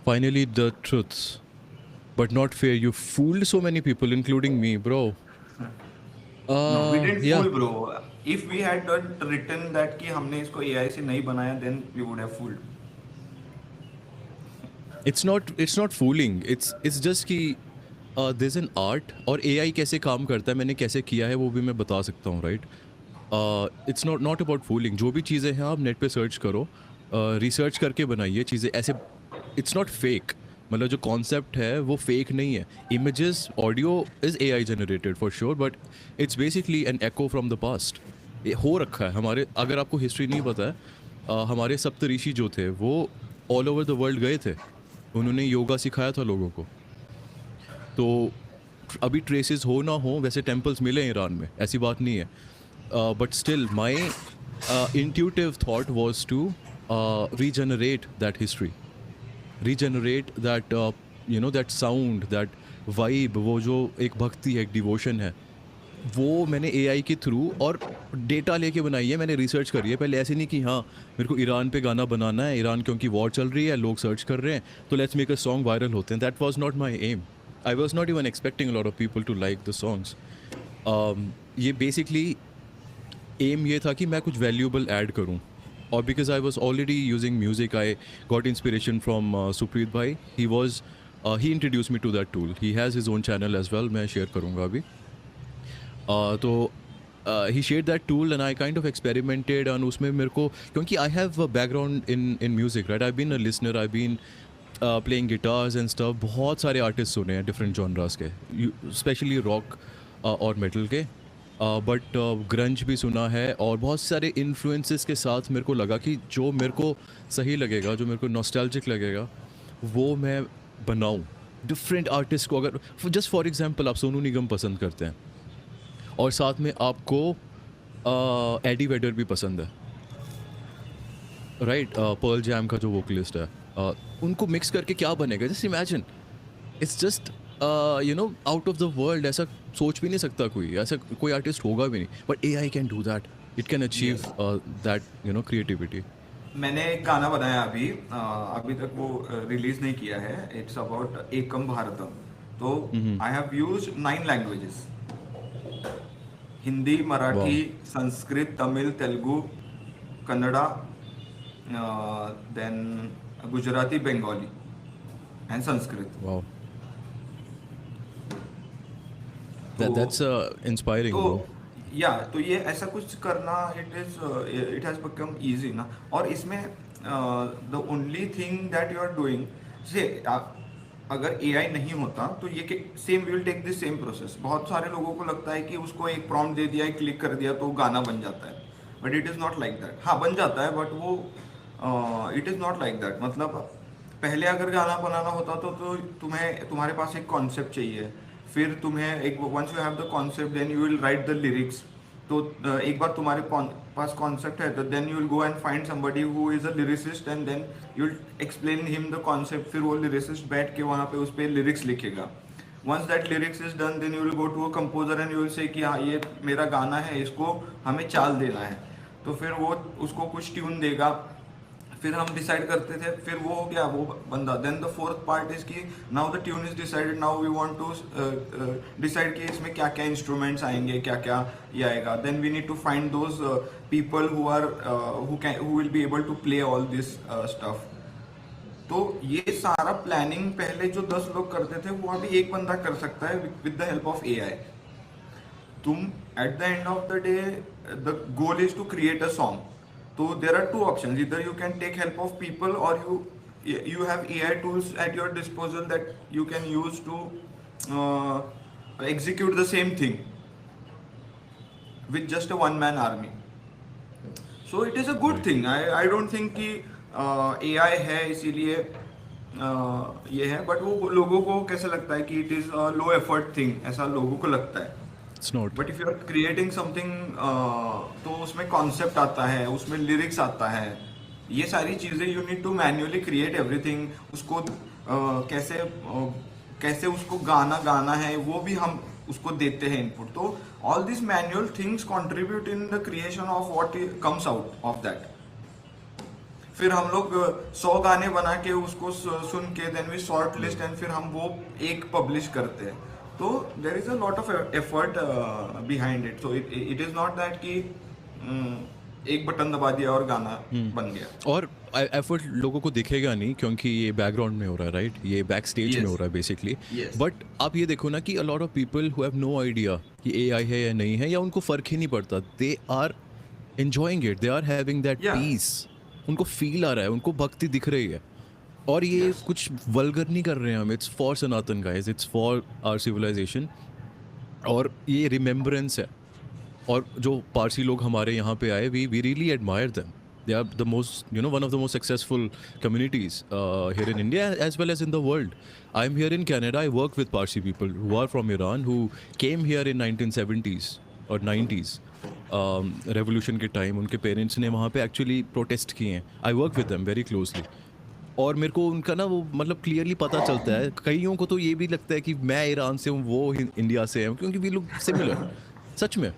Finally, the truths, but not fair. You fooled so many people, including me, bro. No, we didn't Yeah, fool, bro. If we had written that कि हमने इसको AI से नहीं बनाया, then we would have fooled. it's not fooling. It's just कि there's an art और AI कैसे काम करता है, मैंने कैसे किया है वो भी मैं बता सकता हूँ, right? It's not about fooling. जो भी चीज़ें हैं आप नेट पे सर्च करो, रिसर्च करके बनाइए चीज़ें ऐसे. It's not fake. मतलब जो कॉन्सेप्ट है वो फेक नहीं है. Images, audio is AI generated for sure, but it's basically an echo from the past. हो रखा है हमारे. अगर आपको हिस्ट्री नहीं पता है, हमारे सप्तऋषि जो थे वो ऑल ओवर द वर्ल्ड गए थे. उन्होंने योगा सिखाया था लोगों को. तो अभी ट्रेसेस हो ना हो, वैसे टेम्पल्स मिले हैं ईरान में, ऐसी बात नहीं है. But still, my intuitive thought was to regenerate that history, regenerate that that sound, that vibe. वो जो एक भक्ति है, एक डिवोशन है, वो मैंने AI के थ्रू और डेटा लेके बनाई है. मैंने रिसर्च करी है पहले. ऐसे नहीं कि हाँ मेरे को ईरान पे गाना बनाना है, ईरान क्योंकि वॉर चल रही है, लोग सर्च कर रहे हैं तो let's make a song viral होते हैं. That was not my aim. I was not even expecting a lot of people to like the songs. ये बेसिकली एम ये था कि मैं कुछ वैल्यूएबल ऐड करूं. और because I was already using music, I got inspiration from Supreet bhai. He introduce me to that tool. He has his own channel as well, मैं share करूँगा अभी. तो he share that tool and I kind of experimented. और उसमें मेरे को, क्योंकि I have background in music, right? I been a listener, I been playing guitars and stuff. बहुत सारे आर्टिस्ट सुने हैं डिफरेंट जॉनरास के, स्पेशली रॉक और मेटल के. बट ग्रंज भी सुना है. और बहुत सारे इन्फ्लुएंसेस के साथ मेरे को लगा कि जो मेरे को सही लगेगा, जो मेरे को नॉस्टैल्जिक लगेगा, वो मैं बनाऊं. डिफरेंट आर्टिस्ट को, अगर जस्ट फॉर एग्जांपल आप सोनू निगम पसंद करते हैं और साथ में आपको एडी वेडर भी पसंद है, राइट? पर्ल जैम का जो वोकलिस्ट है, उनको मिक्स करके क्या बनेगा? Just imagine. It's just out of the world. ऐसा सोच भी नहीं सकता कोई, ऐसा कोई आर्टिस्ट होगा भी नहीं. But AI can do that. It can achieve that creativity. मैंने एक गाना बनाया अभी तक वो रिलीज नहीं किया है. It's about Ekam Bharatam. तो I have used 9 languages: Hindi, Marathi, वाह. Sanskrit, Tamil, Telugu, Kannada, then Gujarati, Bengali and Sanskrit. वाह. तो That's inspiring, तो bro. या तो ये ऐसा कुछ करना, इट हैज बिकम इजी ना. और इसमें the only thing that you are doing, say अगर AI नहीं होता तो ये same we will take this same process. बहुत सारे लोगों को लगता है कि उसको एक प्रॉम्प्ट दे दिया, क्लिक कर दिया तो गाना बन जाता है. But it is not like that. हाँ, बन जाता है बट वो it is not like that. मतलब पहले अगर गाना बनाना होता तो तुम्हारे पास एक कॉन्सेप्ट चाहिए. फिर तुम्हें एक once you have the concept then you will write the lyrics. तो एक बार तुम्हारे पास कॉन्सेप्ट है तो then you will go and find somebody who is a lyricist and then you will explain him the concept. फिर वो lyricist बैठ के वहाँ पे उस पर लिरिक्स लिखेगा. Once that lyrics is done then you will go to a composer and you will say कि हाँ ये मेरा गाना है, इसको हमें चाल देना है. तो फिर वो उसको कुछ ट्यून देगा. फिर हम डिसाइड करते थे, फिर वो हो गया वो बंदा. Then the fourth part is कि now the tune is decided, now we want to decide कि इसमें क्या क्या इंस्ट्रूमेंट्स आएंगे, क्या क्या ये आएगा. Then we need to find those people who will be able to play all this stuff. तो ये सारा प्लानिंग पहले जो 10 लोग करते थे वो अभी एक बंदा कर सकता है with the help of AI. तुम at the end of the day the goal is to create a song. So there are two options: either you can take help of people or you have AI tools at your disposal that you can use to execute the same thing with just a one-man army. So it is a good Right. thing. I don't think कि AI है इसीलिए ये है. But वो लोगों को कैसे लगता है कि it is a low effort thing, ऐसा लोगों को लगता है. It's not. But if you are creating something तो उसमें कॉन्सेप्ट आता है, उसमें लिरिक्स आता है, ये सारी चीज़ें you need to manually create everything. उसको कैसे उसको गाना है वो भी हम उसको देते हैं इनपुट. तो all this manual things contribute in the creation of what comes out of that. फिर हम लोग 100 गाने बना के उसको सुन के then we shortlist and फिर हम वो एक पब्लिश करते हैं. तो there is a lot of effort behind it. So it is not that कि एक बटन दबा दिया और गाना बन गया. और एफर्ट लोगों को दिखेगा नहीं क्योंकि ये बैकग्राउंड में हो रहा है, राइट? ये बैक स्टेज में Yes. हो रहा है बेसिकली. Yes. बट आप ये देखो ना कि a lot of people who have no idea कि एआई है या नहीं है, या उनको फर्क ही नहीं पड़ता. They are enjoying it, they are having that Yeah. Peace. उनको फील आ रहा है, उनको भक्ति दिख रही है. और ये Yes. कुछ वल्गर नहीं कर रहे हैं हम. It's for Sanatan guys, it's for our civilisation. और ये रिमेम्बरेंस है. और जो पारसी लोग हमारे यहाँ पे आए, we really admire them. They are the most, you know, one of the most successful communities here in India as well as in the world. I'm here in Canada. I work with Parsi people who are from Iran who came here in 1970s और 90s. Revolution के time उनके parents ने वहाँ पे actually protest किए हैं. I work with them very closely. और मेरे को उनका ना वो मतलब क्लियरली पता चलता है. कईयों को तो ये भी लगता है कि मैं ईरान से हूँ, वो इंडिया से हैं, क्योंकि वी लुक सिमिलर. सच में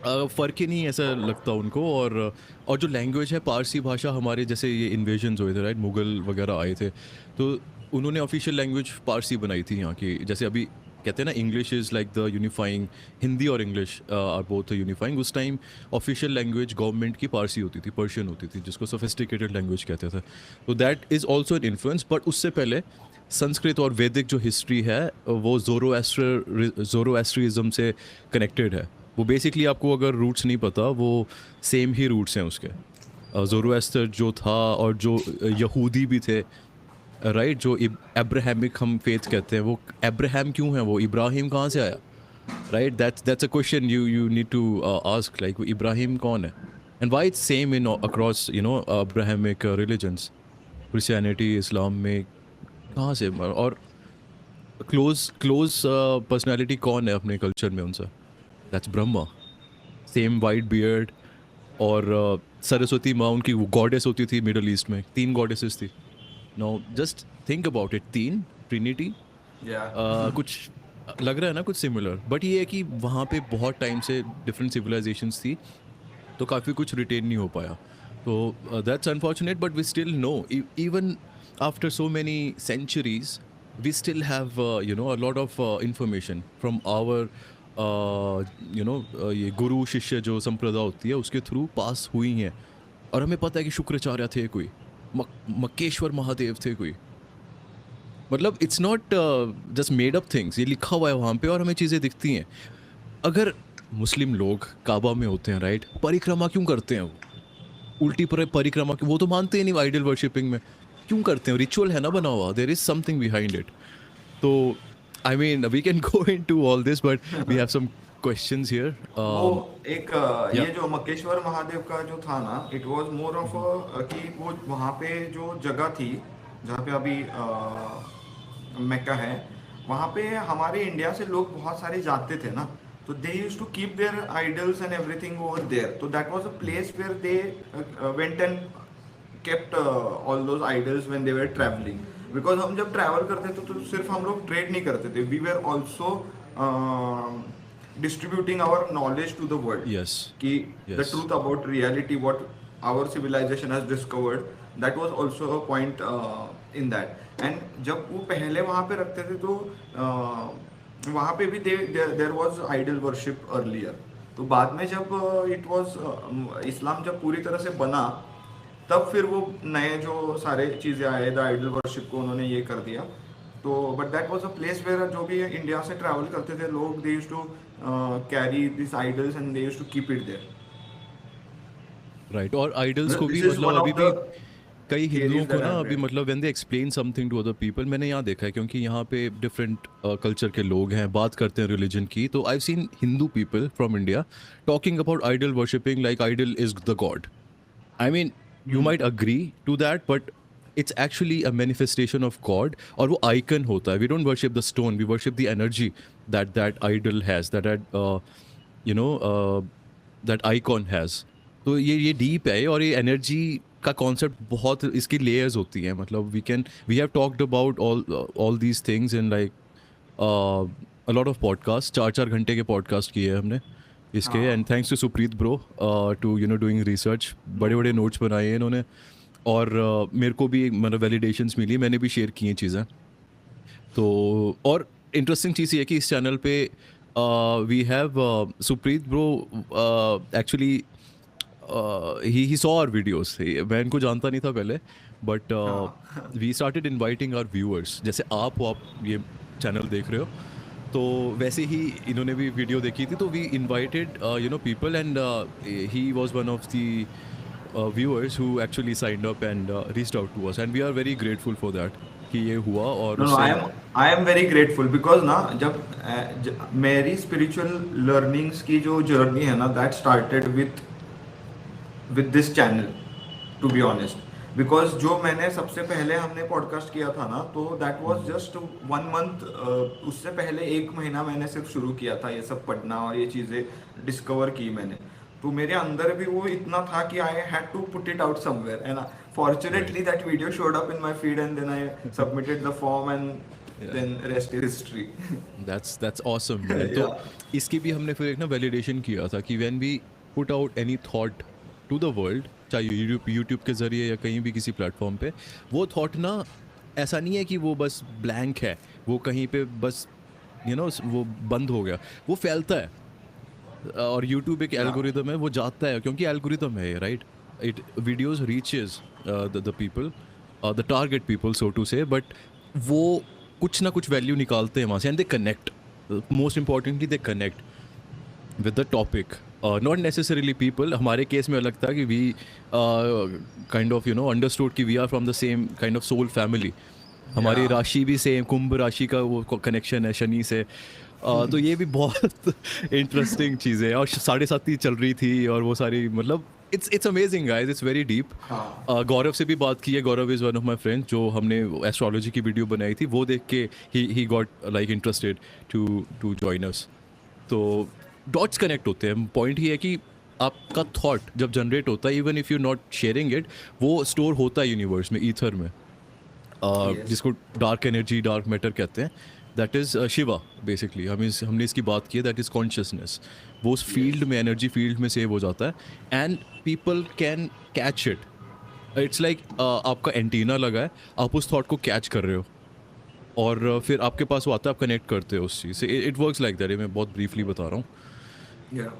फ़र्क ही नहीं ऐसा लगता उनको. और जो लैंग्वेज है, पारसी भाषा, हमारे जैसे ये इन्वेजन्स हुए थे, राइट, मुग़ल वगैरह आए थे, तो उन्होंने ऑफिशियल लैंग्वेज पारसी बनाई थी यहाँ की. जैसे अभी कहते हैं ना, English is like the unifying, Hindi और इंग्लिश आर बोथ यूनिफाइंग. उस टाइम ऑफिशियल लैंग्वेज गवर्नमेंट की पारसी होती थी, पर्शियन होती थी, जिसको सोफिस्टिकेटेड लैंग्वेज कहते थे. तो that is also an influence. But उससे पहले संस्कृत और वैदिक जो हिस्ट्री है वो ज़ोरोएस्ट्रिज्म से कनेक्टेड है. वो बेसिकली, आपको अगर रूट्स नहीं पता, वो सेम ही रूट्स हैं उसके. ज़ोरोएस्टर जो था और जो यहूदी भी थे, राइट, जो अब्राहमिक हम फेथ कहते हैं, वो अब्राहम क्यों है? वो इब्राहिम कहाँ से आया? Right, that's a question you need to ask. Like Ibrahim कौन है? And why it's same in across, you know, Abrahamic religions, Christianity, Islam में कहाँ से? और क्लोज पर्सनैलिटी कौन है अपने कल्चर में उनसे? That's Brahma. Same white beard. और सरस्वती माँ उनकी गॉडेस होती थी मिडल ईस्ट में. 3 गॉडेसेस थी. No, just think about it. 3 trinity. कुछ लग रहा है ना कुछ सिमिलर. बट ये है कि वहाँ पे बहुत टाइम से डिफरेंट सिविलाइजेशंस थी, तो काफ़ी कुछ रिटेन नहीं हो पाया. तो that's unfortunate. But we still know, even after so many centuries, we still have you know, a lot of information from our ये गुरु शिष्य जो संप्रदाय होती है उसके थ्रू पास हुई हैं. और हमें पता है कि शुक्राचार्य थे कोई, मक्केश्वर महादेव थे कोई. मतलब it's not just made up things. ये लिखा हुआ है वहाँ पे और हमें चीज़ें दिखती हैं. अगर मुस्लिम लोग काबा में होते हैं, राइट, परिक्रमा क्यों करते हैं? वो उल्टी परिक्रमा, वो तो मानते ही नहीं आइडल वर्शिपिंग में. क्यों करते हैं? रिचुअल है ना बना हुआ. There is something behind it. तो I mean we can go into all this, but we have some questions here. वो एक ये yeah. जो मक्केश्वर महादेव का जो था ना, इट वाज मोर ऑफ कि वो वहाँ पे जो जगह थी जहाँ पे अभी मक्का है, वहाँ पे हमारे इंडिया से लोग बहुत सारे जाते थे ना, तो they use to keep their idols and everything over there. तो that was a place where they went and kept all those idols when they were traveling. Because हम जब ट्रैवल करते थे तो सिर्फ हम लोग ट्रेड नहीं करते थे, we were also distributing our knowledge to the world. Yes. कि the Yes. truth about reality, what our civilization has discovered, that was also a point in that. And जब वो पहले वहाँ पे रखते थे तो वहाँ पे भी there was idol worship earlier. तो बाद में जब it was इस्लाम जब पूरी तरह से बना, तब फिर वो नए जो सारे चीज़ें आए, द आइडल वर्शिप को उन्होंने ये कर दिया. तो but that was a place where जो भी इंडिया से ट्रैवल करते थे लोग, they used to carry this idols and they used to keep it there. Right. और आइडल्स को भी This is मतलब one अभी of भी the कई हिंदुओं को that ना I've अभी read. मतलब when they explain something to other people, मैंने यहाँ देखा है क्योंकि यहाँ पे डिफरेंट कल्चर के लोग हैं, बात करते हैं रिलीजन की. तो I seen Hindu people from India talking about idol worshipping like idol is the god. I mean you might agree to that, but it's actually a manifestation of God. और वो icon होता है. We don't worship the stone, we worship the energy that idol has, that icon has. तो ये deep है और ये energy का concept बहुत, इसकी layers होती हैं. मतलब we have talked about all these things in like a lot of podcasts. 4 घंटे के podcast किए हैं हमने इसके. And thanks to Supreet bro to doing research. बड़े बड़े नोट्स बनाए हैं इन्होंने. और मेरे को भी मतलब वैलिडेशंस मिली, मैंने भी शेयर की हैं चीज़ें। तो और इंटरेस्टिंग चीज़ ये है कि इस चैनल पे we have Supreet bro actually he saw our videos. मैं इनको जानता नहीं था पहले, बट हाँ we started inviting our viewers. जैसे आप हो, आप ये चैनल देख रहे हो, तो वैसे ही इन्होंने भी वीडियो देखी थी, तो we invited you know people, and he was one of the viewers who actually signed up and reached out to us, and we are very grateful for that कि ये हुआ। और नो नो, उससे I am very grateful because ना मेरी spiritual learnings की जो journey है ना, that started with this channel, to be honest. Because जो मैंने सबसे पहले हमने पॉडकास्ट किया था ना, तो दैट वाज जस्ट 1 मंथ। उससे पहले 1 महीना मैंने सिर्फ शुरू किया था ये सब पढ़ना और ये चीज़ें डिस्कवर की मैंने। तो मेरे अंदर भी वो इतना था कि I had to put it out somewhere, and fortunately that video showed up in my feed, and then I submitted the form, and then rest is history. that's awesome man। तो Yeah. इसकी भी हमने फिर एक ना validation किया था कि when we put out any thought to the world, चाहे यूट्यूब के ज़रिए या कहीं भी किसी प्लेटफॉर्म पे, वो थॉट ना ऐसा नहीं है कि वो बस ब्लैंक है, वो कहीं पे बस वो बंद हो गया, वो फैलता है। और यूट्यूब एक एल्गोरिदम है, वो जाता है क्योंकि एल्गोरिदम है, right. It videos reaches the people, the target people so to say, but वो कुछ ना कुछ वैल्यू निकालते हैं वहाँ से, and they connect. Most importantly they connect with the topic, not necessarily people. हमारे केस में अलग था कि वी काइंड ऑफ अंडरस्टूड कि we are from the same kind of soul family. हमारी Yeah. राशि भी सेम, कुंभ राशि का वो कनेक्शन है शनि से। तो ये भी बहुत इंटरेस्टिंग चीज़ है। और 7:30 चल रही थी, और वो सारी मतलब it's amazing guys, it's very deep. हाँ गौरव से भी बात की है, Gaurav is one of my friends, जो हमने एस्ट्रोलॉजी की वीडियो बनाई थी, वो देख के ही got like interested to join us. तो डॉट्स कनेक्ट होते हैं। पॉइंट ये है कि आपका थॉट जब जनरेट होता है, even if you not sharing it, वो स्टोर होता है यूनिवर्स में, ईथर में, Yes. जिसको डार्क एनर्जी, डार्क मैटर कहते हैं। That is Shiva basically. हमने इसकी बात की है, दैट इज़ कॉन्शियसनेस। वो उस फील्ड में, एनर्जी फील्ड में सेव हो जाता है, and people can catch it. It's like आपका एंटीना लगा है, आप उस थॉट को कैच कर रहे हो, और फिर आपके पास वो आता है, आप कनेक्ट करते हो उस चीज़ से। It works like that. मैं बहुत ब्रीफली बता रहा हूँ। Yeah.